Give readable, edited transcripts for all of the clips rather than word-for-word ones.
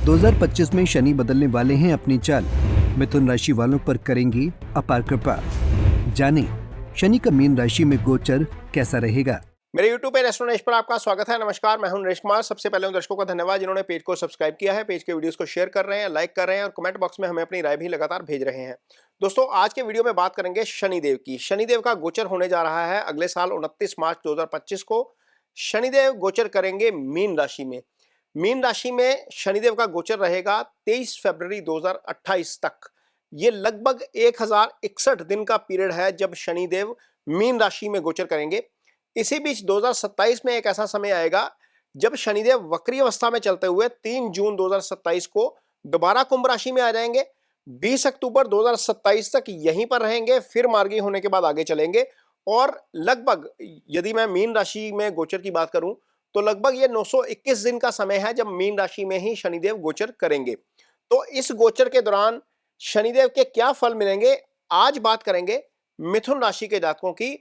2025 में शनि बदलने वाले हैं अपनी चाल। मिथुन राशि वालों पर करेंगी अपार कृपा। जानें शनि का मीन राशि में गोचर कैसा रहेगा। मेरे YouTube पे एस्ट्रोनॉलेज पर आपका स्वागत है। नमस्कार, मैं हूं नरेश कुमार। सबसे पहले उन दर्शकों का धन्यवाद जिन्होंने पेज को सब्सक्राइब किया है, पेज के वीडियोस को शेयर कर रहे हैं, लाइक कर रहे हैं और कमेंट बॉक्स में हमें अपनी राय भी लगातार भेज रहे हैं। दोस्तों, आज के वीडियो में बात करेंगे शनिदेव की। शनिदेव का गोचर होने जा रहा है अगले साल 29 मार्च 2025 को। शनिदेव गोचर करेंगे मीन राशि में। मीन राशि में शनिदेव का गोचर रहेगा 23 फरवरी 2028 तक। ये लगभग 1061 दिन का पीरियड है जब शनिदेव मीन राशि में गोचर करेंगे। इसी बीच 2027 में एक ऐसा समय आएगा जब शनिदेव वक्री अवस्था में चलते हुए 3 जून 2027 को दोबारा कुंभ राशि में आ जाएंगे। 20 अक्टूबर 2027 तक यहीं पर रहेंगे, फिर मार्गी होने के बाद आगे चलेंगे और लगभग, यदि मैं मीन राशि में गोचर की बात करूं तो लगभग ये 921 दिन का समय है जब मीन राशि में ही शनिदेव गोचर करेंगे। तो इस गोचर के दौरान शनिदेव के क्या फल मिलेंगे, आज बात करेंगे मिथुन राशि के जातकों की।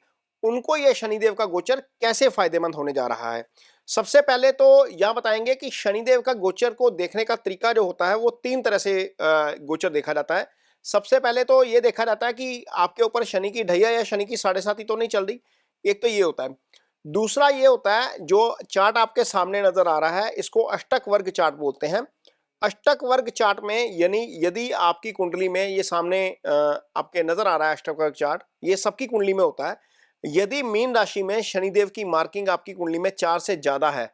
उनको यह शनिदेव का गोचर कैसे फायदेमंद होने जा रहा है। सबसे पहले तो यह बताएंगे कि शनिदेव का गोचर को देखने का तरीका जो होता है वो 3 तरह से गोचर देखा जाता है। सबसे पहले तो ये देखा जाता है कि आपके ऊपर शनि की ढैया या शनि की 7.5 तो नहीं चल रही। एक तो ये होता है। दूसरा ये होता है, जो चार्ट आपके सामने नजर आ रहा है इसको अष्टक वर्ग चार्ट बोलते हैं। अष्टक वर्ग चार्ट में यानी यदि आपकी कुंडली में ये सामने आपके नजर आ रहा है अष्टक वर्ग चार्ट, ये सबकी कुंडली में होता है। यदि मीन राशि में शनिदेव की मार्किंग आपकी कुंडली में 4 से ज्यादा है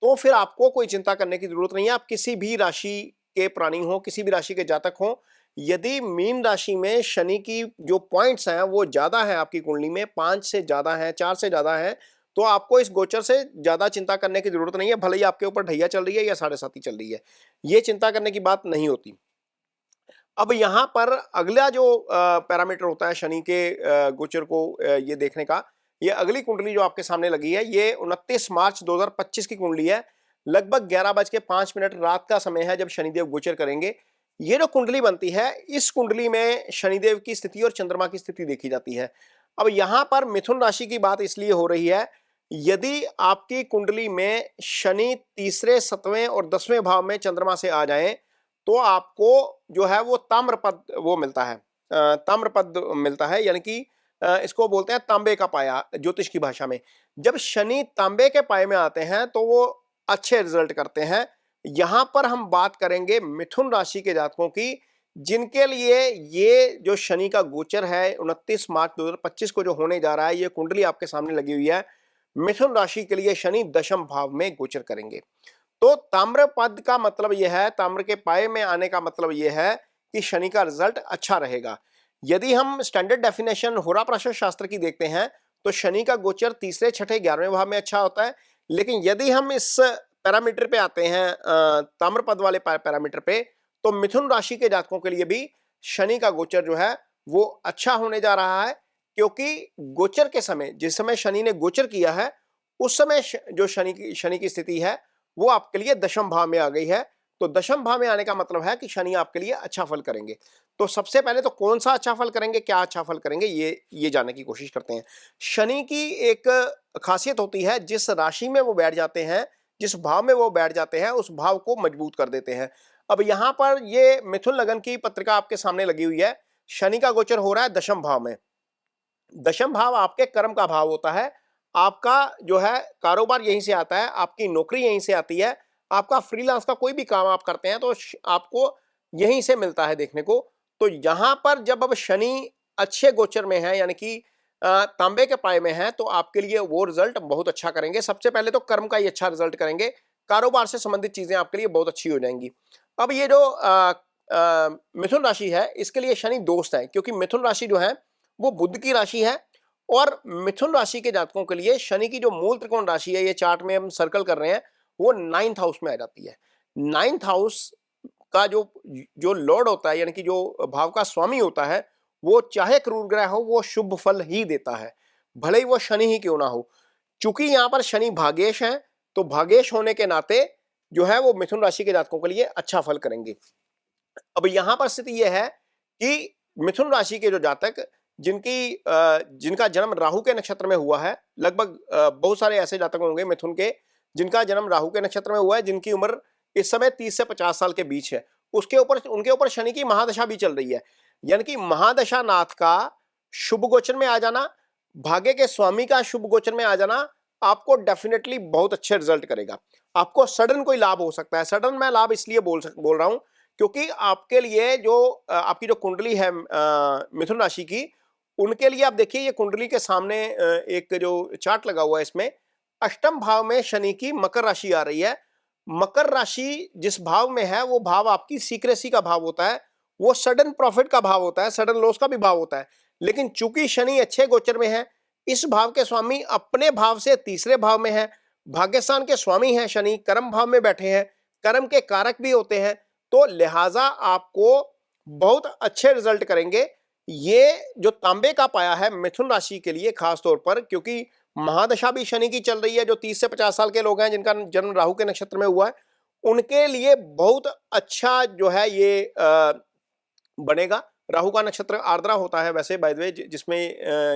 तो फिर आपको कोई चिंता करने की जरूरत नहीं है। आप किसी भी राशि के प्राणी हो, किसी भी राशि के जातक हो, यदि मीन राशि में शनि की जो पॉइंट्स हैं वो ज्यादा है आपकी कुंडली में, 5 से ज्यादा है, 4 से ज्यादा है, तो आपको इस गोचर से ज्यादा चिंता करने की जरूरत नहीं है। भले ही आपके ऊपर ढैया चल रही है या 7.5 चल रही है, ये चिंता करने की बात नहीं होती। अब यहाँ पर अगला जो पैरामीटर होता है शनि के गोचर को ये देखने का, ये अगली कुंडली जो आपके सामने लगी है ये 29 मार्च 2025 की कुंडली है। लगभग 11:05 रात का समय है जब शनिदेव गोचर करेंगे। ये जो कुंडली बनती है, इस कुंडली में शनिदेव की स्थिति और चंद्रमा की स्थिति देखी जाती है। अब यहाँ पर मिथुन राशि की बात इसलिए हो रही है, यदि आपकी कुंडली में शनि तीसरे, 7वें और 10वें भाव में चंद्रमा से आ जाए तो आपको जो है वो ताम्रपद वो मिलता है, ताम्रपद मिलता है, यानी कि इसको बोलते हैं तांबे का पाया ज्योतिष की भाषा में। जब शनि तांबे के पाए में आते हैं तो वो अच्छे रिजल्ट करते हैं। यहां पर हम बात करेंगे मिथुन राशि के जातकों की, जिनके लिए ये जो शनि का गोचर है 29 मार्च 2025 को जो होने जा रहा है, ये कुंडली आपके सामने लगी हुई है। मिथुन राशि के लिए शनि दशम भाव में गोचर करेंगे। तो ताम्र पद का मतलब यह है, ताम्र के पाए में आने का मतलब यह है कि शनि का रिजल्ट अच्छा रहेगा। यदि हम स्टैंडर्ड डेफिनेशन होरा प्राशर शास्त्र की देखते हैं तो शनि का गोचर तीसरे, छठे, 11वें भाव में अच्छा होता है। लेकिन यदि हम इस पैरामीटर पे आते हैं, ताम्र पद वाले पैरामीटर पे, तो मिथुन राशि के जातकों के लिए भी शनि का गोचर जो है वो अच्छा होने जा रहा है। क्योंकि गोचर के समय, जिस समय शनि ने गोचर किया है, उस समय जो शनि की स्थिति है वो आपके लिए दशम भाव में आ गई है। तो दशम भाव में आने का मतलब है कि शनि आपके लिए अच्छा फल करेंगे। तो सबसे पहले तो कौन सा अच्छा फल करेंगे, क्या अच्छा फल करेंगे, ये जानने की कोशिश करते हैं। शनि की एक खासियत होती है, जिस राशि में वो बैठ जाते हैं, जिस भाव में वो बैठ जाते हैं, उस भाव को मजबूत कर देते हैं। अब यहां पर ये मिथुन लगन की पत्रिका आपके सामने लगी हुई है। शनि का गोचर हो रहा है दशम भाव में। दशम भाव आपके कर्म का भाव होता है। आपका जो है कारोबार यहीं से आता है, आपकी नौकरी यहीं से आती है, आपका फ्रीलांस का कोई भी काम आप करते हैं तो आपको यहीं से मिलता है देखने को। तो यहां पर जब अब शनि अच्छे गोचर में है, यानी कि तांबे के पाए में है, तो आपके लिए वो रिजल्ट बहुत अच्छा करेंगे। सबसे पहले तो कर्म का ही अच्छा रिजल्ट करेंगे, कारोबार से संबंधित चीजें आपके लिए बहुत अच्छी हो जाएंगी। अब ये जो मिथुन राशि है, इसके लिए शनि दोस्त है, क्योंकि मिथुन राशि जो है वो बुध की राशि है। और मिथुन राशि के जातकों के लिए शनि की जो मूल त्रिकोण राशि है, ये चार्ट में हम सर्कल कर रहे हैं, वो 9th हाउस में आ जाती है। 9th हाउस का जो जो लॉर्ड होता है, यानी कि जो भाव का स्वामी होता है, वो चाहे क्रूर ग्रह हो, वो शुभ फल ही देता है, भले ही वो शनि ही क्यों ना हो। चूंकि यहाँ पर शनि भागेश है, तो भागेश होने के नाते जो है वो मिथुन राशि के जातकों के लिए अच्छा फल करेंगे। अब यहां पर स्थिति यह है कि मिथुन राशि के जो जातक जिनका जन्म राहु के नक्षत्र में हुआ है, लगभग बहुत सारे ऐसे जातक होंगे मिथुन के जिनका जन्म राहु के नक्षत्र में हुआ है, जिनकी उम्र इस समय 30 से 50 साल के बीच है। उसके ऊपर उनके ऊपर शनि की महादशा भी चल रही है, यानी कि महादशा नाथ का शुभ गोचर में आ जाना, भाग्य के स्वामी का शुभ गोचर में आ जाना आपको डेफिनेटली बहुत अच्छे रिजल्ट करेगा। आपको सडन कोई लाभ हो सकता है। सडन मैं लाभ इसलिए बोल रहा हूं क्योंकि आपके लिए जो आपकी जो कुंडली है मिथुन राशि की, उनके लिए आप देखिए ये कुंडली के सामने एक जो चार्ट लगा हुआ है, इसमें अष्टम भाव में शनि की मकर राशि आ रही है। मकर राशि जिस भाव में है वो भाव आपकी सीक्रेसी का भाव होता है, वो सडन प्रॉफिट का भाव होता है, सडन लॉस का भी भाव होता है। लेकिन चूंकि शनि अच्छे गोचर में है, इस भाव के स्वामी अपने भाव से तीसरे भाव में है, भाग्यस्थान के स्वामी हैं शनि, कर्म भाव में बैठे हैं, कर्म के कारक भी होते हैं, तो लिहाजा आपको बहुत अच्छे रिजल्ट करेंगे। ये जो तांबे का पाया है मिथुन राशि के लिए खास तौर पर, क्योंकि महादशा भी शनि की चल रही है, जो 30 से 50 साल के लोग हैं जिनका जन्म राहु के नक्षत्र में हुआ है, उनके लिए बहुत अच्छा जो है ये बनेगा। राहु का नक्षत्र आर्द्रा होता है वैसे बाय द वे, जिसमें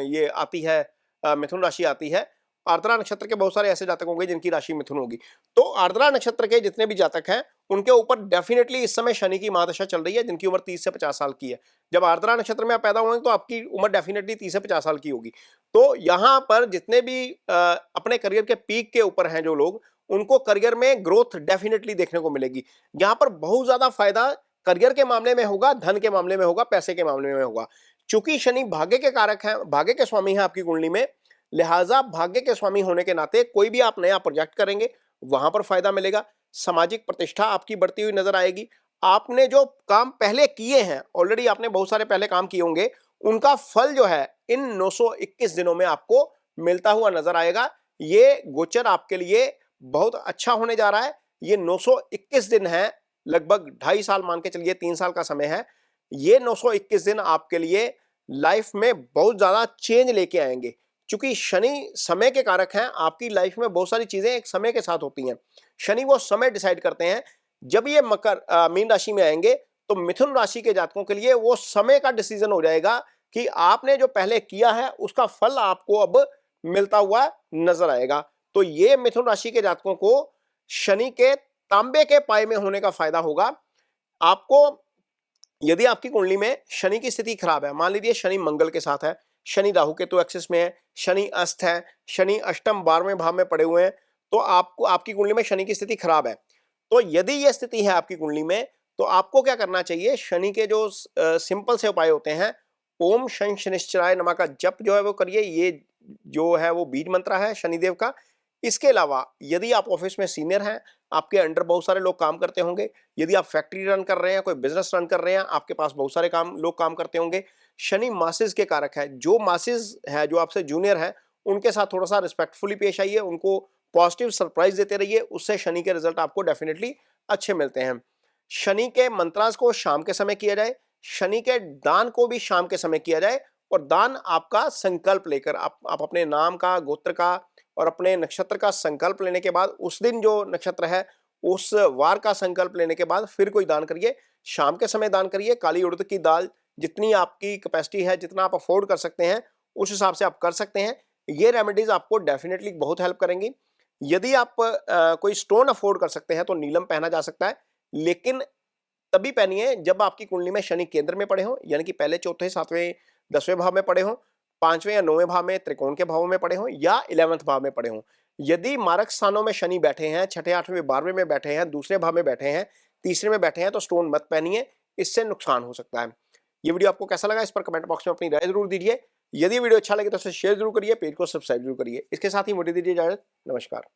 ये आती है मिथुन राशि आती है। आर्द्रा नक्षत्र के बहुत सारे ऐसे जातक होंगे जिनकी राशि मिथुन होगी। तो आर्द्रा नक्षत्र के जितने भी जातक हैं उनके ऊपर डेफिनेटली इस समय शनि की महादशा चल रही है, जिनकी उम्र 30 से 50 साल की है। जब आर्द्रा नक्षत्र में आप पैदा होंगे तो आपकी उम्र डेफिनेटली 30 से 50 साल की होगी। तो यहाँ पर जितने भी अपने करियर के पीक के ऊपर हैं जो लोग, उनको करियर में ग्रोथ डेफिनेटली देखने को मिलेगी। यहाँ पर बहुत ज्यादा फायदा करियर के मामले में होगा, धन के मामले में होगा, पैसे के मामले में होगा। चूंकि शनि भाग्य के कारक हैं, भाग्य के स्वामी हैं आपकी कुंडली में, लिहाजा भाग्य के स्वामी होने के नाते कोई भी आप नया प्रोजेक्ट करेंगे वहां पर फायदा मिलेगा। सामाजिक प्रतिष्ठा आपकी बढ़ती हुई नजर आएगी। आपने जो काम पहले किए हैं, ऑलरेडी आपने बहुत सारे पहले काम किए होंगे, उनका फल जो है इन 921 दिनों में आपको मिलता हुआ नजर आएगा। ये गोचर आपके लिए बहुत अच्छा होने जा रहा है। ये 921 दिन है, लगभग 2.5 साल मान के चलिए, 3 साल का समय है। ये 921 दिन आपके लिए लाइफ में बहुत ज्यादा चेंज लेके आएंगे। चूंकि शनि समय के कारक हैं, आपकी लाइफ में बहुत सारी चीजें एक समय के साथ होती हैं। शनि वो समय डिसाइड करते हैं। जब ये मीन राशि में आएंगे तो मिथुन राशि के जातकों के लिए वो समय का डिसीजन हो जाएगा कि आपने जो पहले किया है उसका फल आपको अब मिलता हुआ नजर आएगा। तो ये मिथुन राशि के जातकों को शनि के तांबे के पाए में होने का फायदा होगा। आपको यदि आपकी कुंडली में शनि की स्थिति खराब है, मान लीजिए शनि मंगल के साथ है, शनि राहु केतु एक्सिस में है, शनि अस्त है, शनि अष्टम 12वें भाव में पड़े हुए हैं, तो आपको आपकी कुंडली में शनि की स्थिति खराब है। तो यदि यह स्थिति है आपकी कुंडली में, तो आपको क्या करना चाहिए, शनि के जो सिंपल से उपाय होते हैं, ओम शं शनिश्चराय नमः का जप जो है वो करिए। ये जो है वो बीज मंत्र है शनिदेव का। इसके अलावा यदि आप ऑफिस में सीनियर हैं, आपके अंडर बहुत सारे लोग काम करते होंगे, यदि आप फैक्ट्री रन कर रहे हैं, कोई बिजनेस रन कर रहे हैं, आपके पास बहुत सारे लोग काम करते होंगे। शनि मासेस के कारक है। जो मासेस है, जो आपसे जूनियर है, उनके साथ थोड़ा सा रिस्पेक्टफुली पेश आइए, उनको पॉजिटिव सरप्राइज देते रहिए, उससे शनि के रिजल्ट आपको डेफिनेटली अच्छे मिलते हैं। शनि के मंत्रास को शाम के समय किया जाए, शनि के दान को भी शाम के समय किया जाए, और दान आपका संकल्प लेकर आप अपने नाम का, गोत्र का और अपने नक्षत्र का संकल्प लेने के बाद, उस दिन जो नक्षत्र है उस वार का संकल्प लेने के बाद फिर कोई दान करिए। शाम के समय दान करिए। काली उड़द की दाल, जितनी आपकी कैपेसिटी है, जितना आप अफोर्ड कर सकते हैं, उस हिसाब से आप कर सकते हैं। ये रेमेडीज आपको डेफिनेटली बहुत हेल्प करेंगी। यदि आप कोई स्टोन अफोर्ड कर सकते हैं तो नीलम पहना जा सकता है, लेकिन तभी पहनिए जब आपकी कुंडली में शनि केंद्र में पड़े हो, यानी कि पहले, चौथे, 7वें, 10वें भाव में पड़े हो, 5वें या 9वें भाव में त्रिकोण के भावों में पड़े हो, या 11वें भाव में पड़े हो। यदि मारक स्थानों में शनि बैठे हैं, 6ठे, 8वें, 12वें में बैठे हैं, दूसरे भाव में बैठे हैं, तीसरे में बैठे हैं, तो स्टोन मत पहनिए, इससे नुकसान हो सकता है। ये वीडियो आपको कैसा लगा, इस पर कमेंट बॉक्स में अपनी राय जरूर दीजिए। यदि वीडियो अच्छा लगे तो उसे शेयर जरूर करिए, पेज को सब्सक्राइब जरूर करिए। इसके साथ ही मुझे दीजिए इजाजत। नमस्कार।